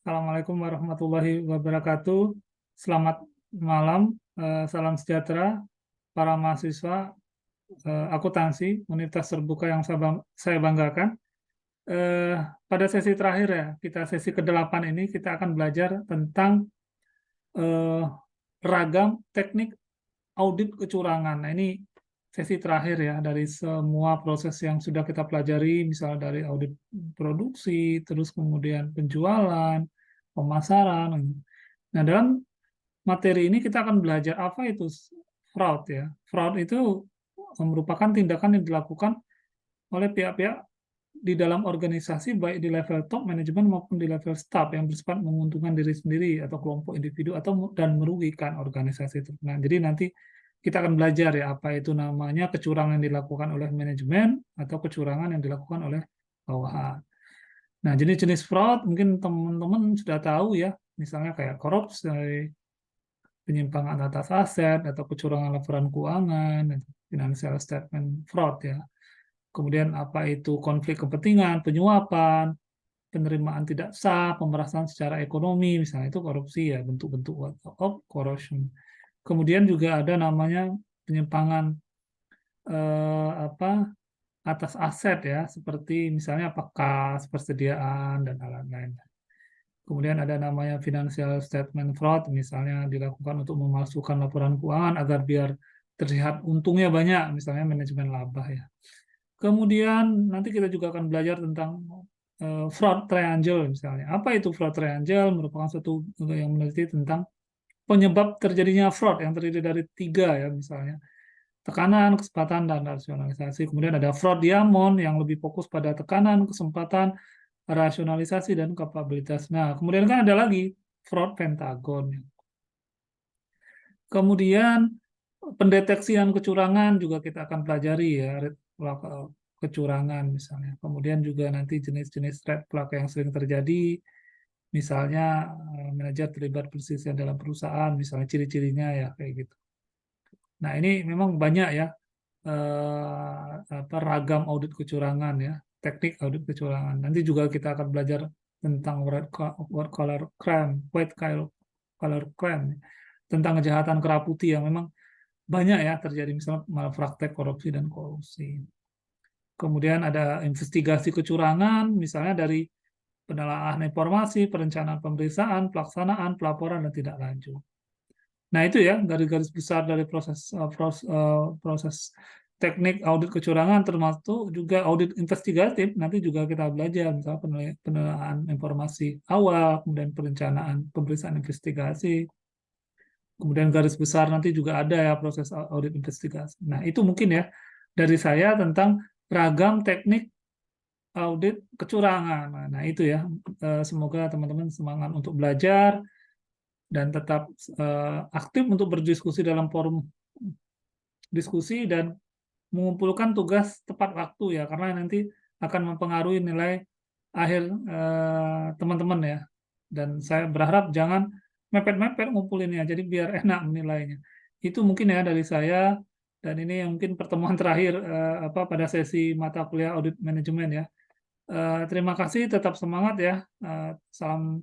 Assalamualaikum warahmatullahi wabarakatuh. Selamat malam, salam sejahtera para mahasiswa akuntansi Universitas Terbuka yang saya banggakan. Pada sesi terakhir ya, kita sesi ke-8 ini kita akan belajar tentang ragam teknik audit kecurangan. Nah, ini sesi terakhir ya dari semua proses yang sudah kita pelajari, misalnya dari audit produksi, terus kemudian penjualan, pemasaran. Nah, dalam materi ini kita akan belajar apa itu fraud ya. Fraud itu merupakan tindakan yang dilakukan oleh pihak-pihak di dalam organisasi baik di level top manajemen maupun di level staff yang bersifat menguntungkan diri sendiri atau kelompok individu dan merugikan organisasi itu. Nah, jadi nanti kita akan belajar ya apa itu namanya kecurangan yang dilakukan oleh manajemen atau kecurangan yang dilakukan oleh bawahan. Nah, jenis-jenis fraud mungkin teman-teman sudah tahu ya, misalnya kayak korupsi, penyimpangan atas aset, atau kecurangan laporan keuangan, financial statement fraud ya. Kemudian apa itu konflik kepentingan, penyuapan, penerimaan tidak sah, pemerasan secara ekonomi, misalnya itu korupsi ya, bentuk-bentuk of corruption. Kemudian juga ada namanya penyimpangan atas aset ya, seperti misalnya kas, persediaan, dan lain-lain. Kemudian ada namanya financial statement fraud, misalnya dilakukan untuk memalsukan laporan keuangan agar biar terlihat untungnya banyak, misalnya manajemen laba ya. Kemudian nanti kita juga akan belajar tentang fraud triangle misalnya. Apa itu fraud triangle? Merupakan suatu yang meneliti tentang penyebab terjadinya fraud yang terdiri dari 3 ya misalnya. Tekanan, kesempatan, dan rasionalisasi. Kemudian ada fraud diamond yang lebih fokus pada tekanan, kesempatan, rasionalisasi, dan kapabilitas. Nah, kemudian kan ada lagi fraud pentagon. Kemudian pendeteksian kecurangan juga kita akan pelajari ya, kecurangan misalnya. Kemudian juga nanti jenis-jenis red flag yang sering terjadi, misalnya manajer terlibat persisian dalam perusahaan, misalnya ciri-cirinya ya kayak gitu. Nah, ini memang banyak ya ragam audit kecurangan ya, teknik audit kecurangan. Nanti juga kita akan belajar tentang white collar crime, tentang kejahatan kera putih yang memang banyak ya terjadi, misalnya malpraktek, korupsi, dan kolusi. Kemudian ada investigasi kecurangan, misalnya dari penelaahan informasi, perencanaan pemeriksaan, pelaksanaan, pelaporan, dan tidak lanjut. Nah, itu ya garis-garis besar dari proses teknik audit kecurangan, termasuk juga audit investigatif. Nanti juga kita belajar misalnya penelaahan informasi awal, kemudian perencanaan pemeriksaan investigasi. Kemudian garis besar nanti juga ada ya proses audit investigasi. Nah, itu mungkin ya dari saya tentang ragam teknik audit kecurangan. Nah, itu ya. Semoga teman-teman semangat untuk belajar dan tetap aktif untuk berdiskusi dalam forum diskusi dan mengumpulkan tugas tepat waktu ya, karena nanti akan mempengaruhi nilai akhir teman-teman ya. Dan saya berharap jangan mepet-mepet ngumpulinnya, jadi biar enak menilainya. Itu mungkin ya dari saya, dan ini yang mungkin pertemuan terakhir pada sesi mata kuliah audit manajemen ya. Terima kasih, tetap semangat ya. Salam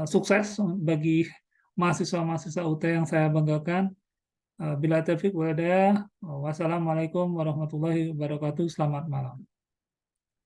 sukses bagi mahasiswa-mahasiswa UT yang saya banggakan. Bila taufiq wa hidayah. Wassalamualaikum warahmatullahi wabarakatuh. Selamat malam.